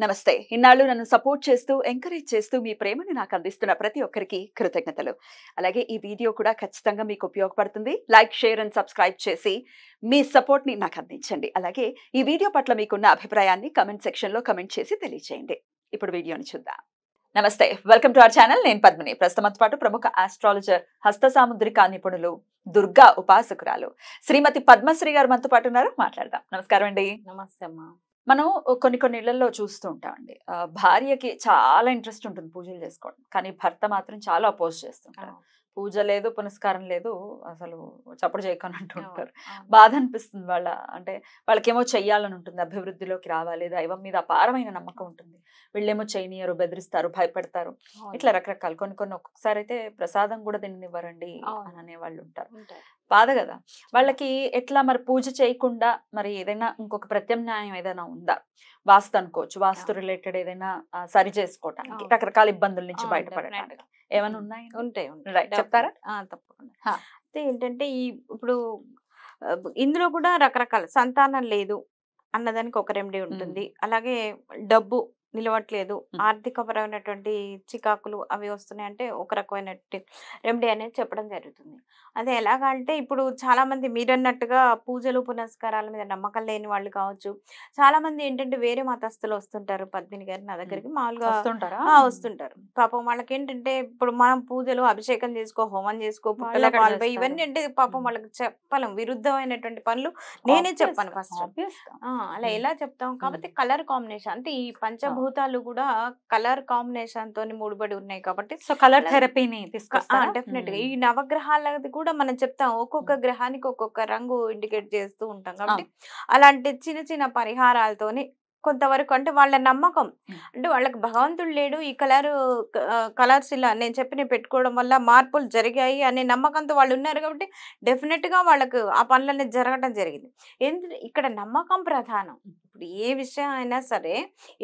నమస్తే. ఇన్నాళ్ళు నన్ను సపోర్ట్ చేస్తూ, ఎంకరేజ్ చేస్తూ మీ ప్రేమని నాకు అందిస్తున్న ప్రతి ఒక్కరికి కృతజ్ఞతలు. అలాగే ఈ వీడియో కూడా ఖచ్చితంగా మీకు ఉపయోగపడుతుంది. లైక్, షేర్ అండ్ సబ్స్క్రైబ్ చేసి మీ సపోర్ట్‌ని నాకు అందించండి. అలాగే ఈ వీడియో పట్ల మీకున్న అభిప్రాయాన్ని కామెంట్ సెక్షన్‌లో కామెంట్ చేసి తెలియజేయండి. ఇప్పుడు వీడియోని చూద్దాం. నమస్తే. Welcome to our channel. నేను పద్మిని. ప్రస్తుతంతో పాటు ప్రముఖ ఆస్ట్రాలజర్, హస్త సాముద్రిక నిపుణులు, దుర్గా ఉపాసకురాలు శ్రీమతి పద్మశ్రీ గారు మనతో పాటు ఉన్నారు. మాట్లాడదాం. నమస్కారం అండి. నమస్తే అమ్మా. మనం కొన్ని ఇళ్లలో చూస్తూ ఉంటామండి. భార్యకి చాలా ఇంట్రెస్ట్ ఉంటుంది పూజలు చేసుకోవడం. కానీ భర్త మాత్రం చాలా అపోజ్ చేస్తుంటారు. పూజ లేదు, పునస్కారం లేదు, అసలు చప్పుడు చేయకొని అంటూ ఉంటారు. బాధ అనిపిస్తుంది. అంటే వాళ్ళకేమో చెయ్యాలని ఉంటుంది, అభివృద్ధిలోకి రావాలి, దైవం మీద అపారమైన నమ్మకం ఉంటుంది. వీళ్ళేమో చేయనీయరు, బెదిరిస్తారు, భయపెడతారు. ఇట్లా రకరకాలు కొన్ని ఒక్కొక్కసారి అయితే ప్రసాదం కూడా తిననివ్వరండి అని అనేవాళ్ళు ఉంటారు. బాధ కదా వాళ్ళకి. ఎట్లా మరి పూజ చేయకుండా మరి ఏదైనా ఇంకొక ప్రత్యామ్నాయం ఏదైనా ఉందా? వాస్తు అనుకోవచ్చు, వాస్తు రిలేటెడ్ ఏదైనా సరి చేసుకోవటానికి, రకరకాల ఇబ్బందుల నుంచి బయటపడటానికి ఏమైనా ఉన్నాయి? ఉంటాయి. రైట్, చెప్తారా? తప్పకుండా. అయితే ఏంటంటే ఇప్పుడు ఇందులో కూడా రకరకాల సంతానం లేదు అన్నదానికి ఒక రెమెడీ ఉంటుంది. అలాగే డబ్బు నిలవట్లేదు, ఆర్థికపరమైనటువంటి చికాకులు అవి వస్తున్నాయి అంటే ఒక రకమైన రెమెడీ అనేది చెప్పడం జరుగుతుంది. అదే ఎలాగా అంటే ఇప్పుడు చాలా మంది మీరన్నట్టుగా పూజలు పునస్కారాల మీద నమ్మకం లేని వాళ్ళు కావచ్చు. చాలా మంది ఏంటంటే వేరే మతస్థులు వస్తుంటారు పద్మిని గారి నా దగ్గరికి మామూలుగా వస్తుంటారు. పాపం వాళ్ళకి ఏంటంటే ఇప్పుడు మనం పూజలు అభిషేకం చేసుకో, హోమం చేసుకో, పుట్టల పాల్పోయి ఇవన్నీ అంటే పాపం వాళ్ళకి చెప్పలేం. విరుద్ధమైనటువంటి పనులు నేనే చెప్పాను ఫస్ట్. అలా ఎలా చెప్తాం కాబట్టి కలర్ కాంబినేషన్ అంటే ఈ పంచభూతాలు కూడా కలర్ కాంబినేషన్ తోని ముడిపడి ఉన్నాయి కాబట్టి సో కలర్ థెరపీని డెఫినెట్ గా ఈ నవగ్రహాలది కూడా మనం చెప్తాం. ఒక్కొక్క గ్రహానికి ఒక్కొక్క రంగు ఇండికేట్ చేస్తూ ఉంటాం కాబట్టి అలాంటి చిన్న చిన్న పరిహారాలతోని కొంతవరకు అంటే వాళ్ళ నమ్మకం అంటే వాళ్ళకి భగవంతుడు లేడు, ఈ కలర్స్ ఇలా నేను చెప్పిన పెట్టుకోవడం వల్ల మార్పులు జరిగాయి అనే నమ్మకంతో వాళ్ళు ఉన్నారు కాబట్టి డెఫినెట్ గా వాళ్ళకు ఆ పనులన్నీ జరగడం జరిగింది. ఇక్కడ నమ్మకం ప్రధానం. ఇప్పుడు ఏ విషయం అయినా సరే,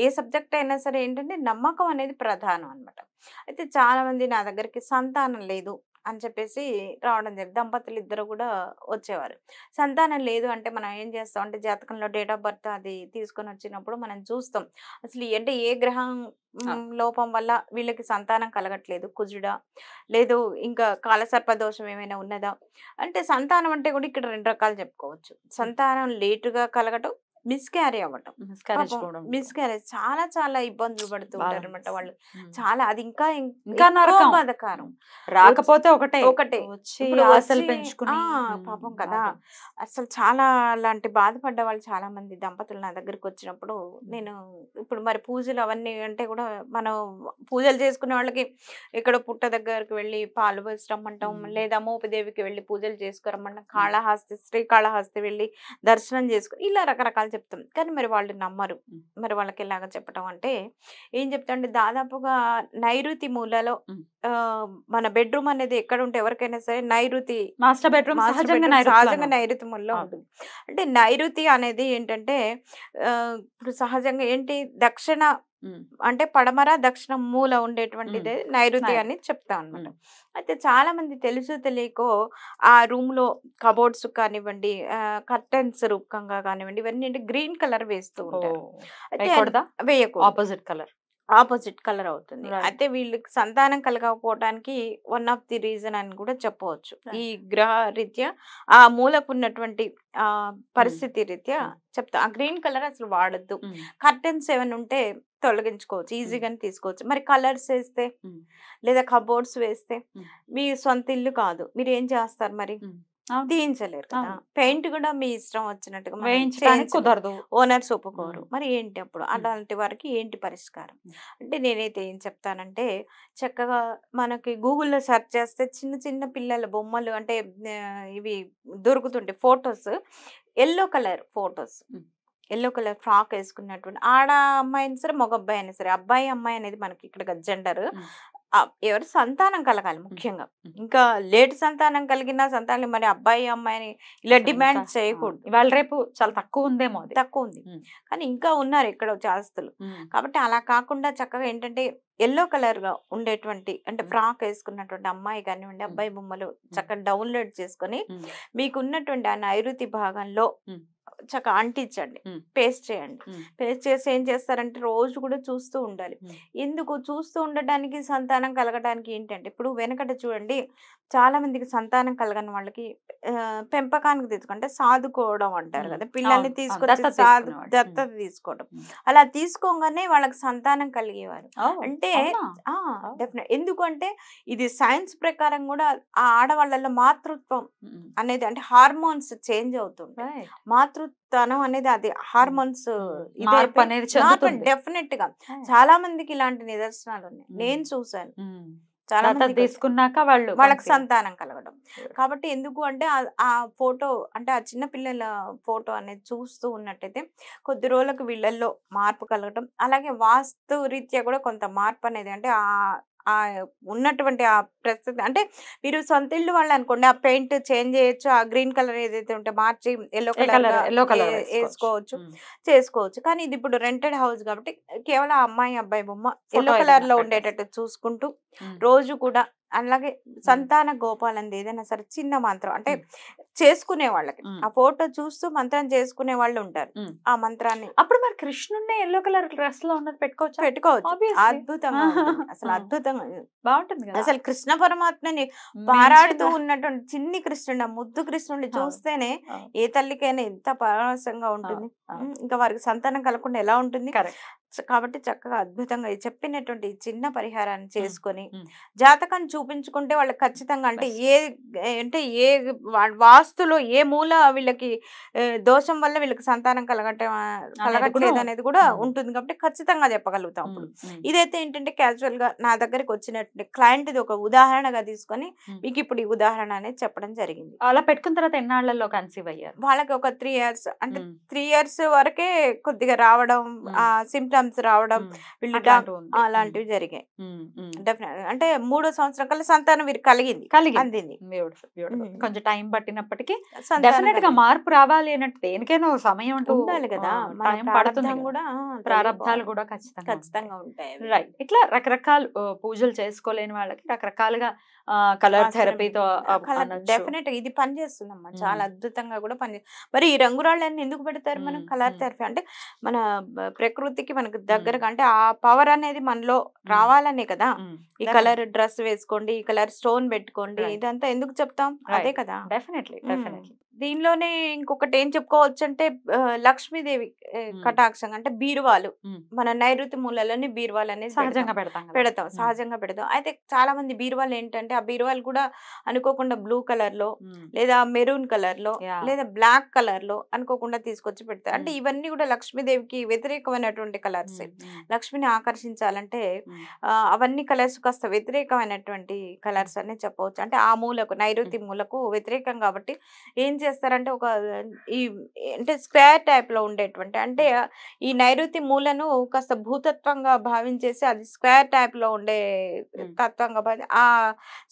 ఏ సబ్జెక్ట్ అయినా సరే ఏంటంటే నమ్మకం అనేది ప్రధానం అన్నమాట. అయితే చాలా మంది నా దగ్గరికి సంతానం లేదు అని చెప్పేసి రావడం జరిగింది. దంపతులు ఇద్దరు కూడా వచ్చేవారు. సంతానం లేదు అంటే మనం ఏం చేస్తాం అంటే జాతకంలో డేట్ ఆఫ్ బర్త్ అది తీసుకొని వచ్చినప్పుడు మనం చూస్తాం అసలు అంటే ఏ గ్రహం లోపం వల్ల వీళ్ళకి సంతానం కలగట్లేదు, కుజుడా లేదు ఇంకా కాలసర్ప దోషం ఏమైనా ఉన్నదా అంటే. సంతానం అంటే కూడా ఇక్కడ రెండు రకాలు చెప్పుకోవచ్చు. సంతానం లేటుగా కలగటం, మిస్క్యారీ అవ్వటం. మిస్క్యారేజ్ చాలా చాలా ఇబ్బందులు పడుతూ ఉంటారు అనమాట వాళ్ళు. చాలా అది ఇంకా బాధకారం. రాకపోతే ఒకటే పాపం కదా. అసలు చాలా అలాంటి బాధపడ్డ వాళ్ళు చాలా మంది దంపతులు నా దగ్గరికి వచ్చినప్పుడు నేను ఇప్పుడు మరి పూజలు అవన్నీ అంటే కూడా మనం పూజలు చేసుకునే వాళ్ళకి ఇక్కడ పుట్ట దగ్గరికి వెళ్ళి పాలు పోసి రమ్మంటాం, లేదా మోపిదేవికి వెళ్ళి పూజలు చేసుకురమ్మంటాం, శ్రీకాళహస్తి వెళ్ళి దర్శనం చేసుకో, ఇలా రకరకాలు చెప్తాం. కానీ మరి వాళ్ళు నమ్మరు. మరి వాళ్ళకి ఎలాగ చెప్పడం అంటే ఏం చెప్తా అంటే దాదాపుగా నైరుతి మూలలో మన బెడ్రూమ్ అనేది ఎక్కడ ఉంటే ఎవరికైనా సరే నైరుతి మాస్టర్ బెడ్రూమ్ సహజంగా నైరుతి మూలలో ఉంటుంది. అంటే నైరుతి అనేది ఏంటంటే ఇప్పుడు సహజంగా ఏంటి దక్షిణ అంటే పడమర దక్షిణ మూల ఉండేటువంటిదే నైరుతి అని చెప్తాం అనమాట. అయితే చాలా మంది తెలుసు తెలియకో ఆ రూమ్ లో కబోర్డ్స్ కానివ్వండి, కర్టెన్స్ రూపకంగా కానివ్వండి, ఇవన్నీ గ్రీన్ కలర్ వేస్తూ ఉంటారు. అయితే వేయకూడదు, ఆపోజిట్ కలర్ అవుతుంది. అయితే వీళ్ళకి సంతానం కలగకపోవడానికి వన్ ఆఫ్ ది రీజన్ అని కూడా చెప్పవచ్చు. ఈ గ్రహ రీత్యా ఆ మూలకు ఉన్నటువంటి పరిస్థితి రీత్యా చెప్తా. ఆ గ్రీన్ కలర్ అసలు వాడద్దు. కర్టెన్స్ ఏమైనా ఉంటే తొలగించుకోవచ్చు, ఈజీగానే తీసుకోవచ్చు. మరి కలర్స్ వేస్తే లేదా కబోర్డ్స్ వేస్తే మీ సొంత ఇల్లు కాదు, మీరు ఏం చేస్తారు మరి? తీయించలేరు కదా. పెయింట్ కూడా మీ ఇష్టం వచ్చినట్టుగా కుదరదు, ఓనర్స్ ఒప్పుకోరు. మరి ఏంటి అప్పుడు? అలాంటి వారికి ఏంటి పరిష్కారం అంటే నేనైతే ఏం చెప్తానంటే చక్కగా మనకి గూగుల్లో సెర్చ్ చేస్తే చిన్న చిన్న పిల్లల బొమ్మలు అంటే ఇవి దొరుకుతుంటాయి photos, yellow colour photos, yellow colour frock వేసుకున్నటువంటి ఆడ అమ్మాయి అయినా సరే మగ అబ్బాయి అయినా సరే, అబ్బాయి అమ్మాయి అనేది మనకి ఇక్కడ జెండర్, ఎవరు సంతానం కలగాలి ముఖ్యంగా. ఇంకా లేట్ సంతానం కలిగిన సంతానం మరి అబ్బాయి అమ్మాయిని ఇలా డిమాండ్ చేయకూడదు. ఇవాళ రేపు చాలా తక్కువ ఉందేమో, తక్కువ ఉంది కానీ ఇంకా ఉన్నారు ఇక్కడ జాస్తులు. కాబట్టి అలా కాకుండా చక్కగా ఏంటంటే ఎల్లో కలర్ గా ఉండేటువంటి అంటే ఫ్రాక్ వేసుకున్నటువంటి అమ్మాయి కానివ్వండి, అబ్బాయి బొమ్మలు చక్కగా డౌన్లోడ్ చేసుకొని మీకు ఉన్నటువంటి ఆ నైరుతి భాగంలో చక్కగా అంటించండి, ఉమ్. పేస్ట్ చేయండి. ఉమ్. పేస్ట్ చేసి ఏం చేస్తారంటే రోజు కూడా చూస్తూ ఉండాలి. ఉమ్. ఎందుకు చూస్తూ ఉండడానికి, సంతానం కలగడానికి ఏంటంటే, ఇప్పుడు వెనకట చూడండి చాలా మందికి సంతానం కలగని వాళ్ళకి పెంపకానికి తెచ్చుకుంటే సాదుకోవడం అంటారు ఉమ్. కదా, పిల్లల్ని అవును, అవును. తీసుకొచ్చి దత్తత తీసుకునేవాడు. దత్తత తీసుకోవడం. ఉమ్. అలా తీసుకోగానే వాళ్ళకి సంతానం కలిగేవారు. ఓ, అంటే అవునా? డెఫినెట్, ఎందుకంటే ఇది సైన్స్ ప్రకారం కూడా ఆ ఆడవాళ్ళలో మాతృత్వం ఉమ్. అనేది, అంటే హార్మోన్స్ చేంజ్ అవుతుంటాయి. Right. మాతృత్వం అనేది అది హార్మోన్స్ మార్పు అనేది చెందుతుంది. డెఫినెట్ గా Right. చాలా మందికి ఇలాంటి నిదర్శనాలు ఉన్నాయి, ఉమ్. నేను చూసాను. ఉమ్. చాలా దత్తత మందికి తీసుకున్నాక వాళ్ళు వాళ్ళకి conceive. సంతానం కలగడం. కాబట్టి ఎందుకు అంటే ఆ ఫోటో, అంటే ఆ చిన్న పిల్లల ఫోటో అనేది చూస్తూ ఉన్నట్టయితే కొద్ది రోజులకు వీళ్ళల్లో మార్పు కలగడం, అలాగే వాస్తు రీత్యా కూడా కొంత మార్పు అనేది, అంటే ఆ ఉన్నటువంటి ఆ ప్రస్తుతం, అంటే మీరు సొంత ఇల్లు వాళ్ళు అనుకోండి, ఆ పెయింట్ చేంజ్ చేయొచ్చు, ఆ గ్రీన్ కలర్ ఏదైతే ఉంటే మార్చి ఎల్లో కలర్ వేసుకోవచ్చు, చేసుకోవచ్చు. కానీ ఇది ఇప్పుడు రెంటెడ్ హౌస్ కాబట్టి కేవలం ఆ అమ్మాయి అబ్బాయి బొమ్మ ఎల్లో కలర్ లో ఉండేటట్టు చూసుకుంటూ రోజు కూడా, అలాగే సంతాన గోపాలంది ఏదైనా సరే చిన్న మంత్రం, అంటే చేసుకునే వాళ్ళకి ఆ ఫోటో చూస్తూ మంత్రం చేసుకునే వాళ్ళు ఉంటారు. ఆ మంత్రాన్ని అప్పుడు మరి కృష్ణుడిని ఎల్లో కలర్ డ్రెస్ లో ఉన్నది పెట్టుకోవచ్చు. అద్భుతంగా ఉంటుంది. అసలు అద్భుతంగా బాగుంటుంది కదా. అసలు కృష్ణ పరమాత్మని పారాడుతూ ఉన్నటువంటి చిన్ని కృష్ణుడు, ఆ ముద్దు కృష్ణుడిని చూస్తేనే ఏ తల్లికైనా ఎంత పరవశంగా ఉంటుంది. ఇంకా వారికి సంతానం కలగకుండా ఎలా ఉంటుంది. కాబట్టి చక్కగా అద్భుతంగా చెప్పినటువంటి చిన్న పరిహారాన్ని చేసుకొని జాతకాన్ని చూపించుకుంటే వాళ్ళకి ఖచ్చితంగా, అంటే ఏ వాస్తులో ఏ మూల వీళ్ళకి దోషం వల్ల వీళ్ళకి సంతానం కలగట్లేదు అనేది కూడా ఉంటుంది. కాబట్టి ఖచ్చితంగా చెప్పగలుగుతాం. అప్పుడు ఇదైతే ఏంటంటే క్యాజువల్ గా నా దగ్గరికి వచ్చినట్టు క్లయింట్ ఇది ఒక ఉదాహరణగా తీసుకొని మీకు ఇప్పుడు ఈ ఉదాహరణ అనేది చెప్పడం జరిగింది. అలా పెట్టుకున్న తర్వాత ఎన్నాళ్లలో కన్సీవ్ అయ్యారు? వాళ్ళకి ఒక 3 years, అంటే 3 years వరకే కొద్దిగా రావడం, సిమ్టమ్స్ రావడం, వీళ్ళు అలాంటివి జరిగాయి. డెఫినెట్, అంటే 3వ సంవత్సరం కల్లా సంతానం వీరికి అందింది. కొంచెం టైం పట్టినప్పటికీ డెఫినెట్ గా మార్పు రావాలి అన్నట్టు దేనికైనా సమయం ఉండాలి కదా, టైం పడుతుంది కూడా, ప్రారంభాలు కూడా ఖచ్చితంగా ఉంటాయి. రైట్. ఇట్లా రకరకాల పూజలు చేసుకోలేని వాళ్ళకి రకరకాలుగా కలర్ థెరపీతో డెఫినెట్ ఇది పనిచేస్తుందమ్మా, చాలా అద్భుతంగా కూడా మరి ఈ రంగురాళ్ళని ఎందుకు పెడతారు మనం? కలర్ థెరపీ అంటే మన ప్రకృతికి మనకు దగ్గరగా, అంటే ఆ పవర్ అనేది మనలో రావాలనే కదా. ఈ కలర్ డ్రెస్ వేసుకోండి, ఈ కలర్ స్టోన్ పెట్టుకోండి, ఇదంతా ఎందుకు చెప్తాం? అదే కదా. డెఫినెట్లీ. దీనిలోనే ఇంకొకటి ఏం చెప్పుకోవచ్చు అంటే లక్ష్మీదేవి కటాక్షం, అంటే బీరువాలు, మన నైరుతి మూలలోని బీరువాలు అనేది సహజంగా పెడతాం. అయితే చాలా మంది బీరువాలు ఏంటంటే ఆ బీరువాలు కూడా అనుకోకుండా బ్లూ కలర్ లో, లేదా మెరూన్ కలర్ లో, లేదా బ్లాక్ కలర్ లో అనుకోకుండా తీసుకొచ్చి పెడతారు. అంటే ఇవన్నీ కూడా లక్ష్మీదేవికి వ్యతిరేకమైనటువంటి కలర్స్. లక్ష్మిని ఆకర్షించాలంటే అవన్నీ కలర్స్ కాస్త వ్యతిరేకమైనటువంటి కలర్స్ అని చెప్పవచ్చు. అంటే ఆ మూలకు, నైరుతి మూలకు వ్యతిరేకం కాబట్టి ఏం చేస్తారంటే అంటే స్క్వేర్ టైప్ లో ఉండేటువంటి, అంటే ఈ నైరుతి మూలను కాస్త భూతత్వంగా భావించేసి అది స్క్వేర్ టైప్ లో ఉండే తత్వంగా ఆ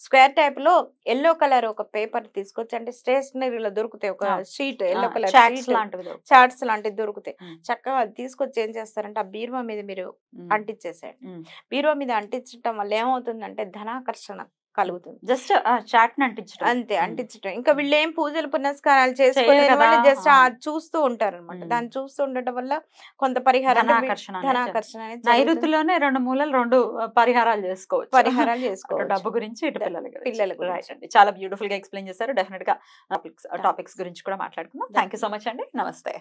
స్క్వేర్ టైప్ లో ఎల్లో కలర్ ఒక పేపర్ తీసుకొచ్చి, అంటే స్టేషనరీలో దొరుకుతాయి ఒక షీట్, ఎల్లో కలర్ చార్ట్స్ లాంటివి దొరుకుతాయి. చక్కగా తీసుకొచ్చి ఏం చేస్తారంటే ఆ బీరువా మీద మీరు అంటించేసేయండి. బీరువా మీద అంటించడం వల్ల ఏమవుతుందంటే ధనాకర్షణ కలుగుతుంది. జస్ట్ చాట్ అంతే, అంటించడం. ఇంకా వీళ్ళు ఏం పూజలు పునస్కారాలు చేసుకోలేని వాళ్ళు జస్ట్ చూస్తూ ఉంటారు అనమాట. దాన్ని చూస్తూ ఉండటం వల్ల కొంత పరిహారం, ధనాకర్షణ నైరుతిలోనే 2 మూలలు 2 పరిహారాలు చేసుకోవచ్చు. డబ్బు గురించి, ఇటు పిల్లల గురించి. చాలా బ్యూటిఫుల్ గా ఎక్స్ప్లెయిన్ చేశారు. డెఫినెట్ గా టాపిక్స్ గురించి కూడా మాట్లాడుకుందాం. థ్యాంక్ యూ సో మచ్ అండి. నమస్తే.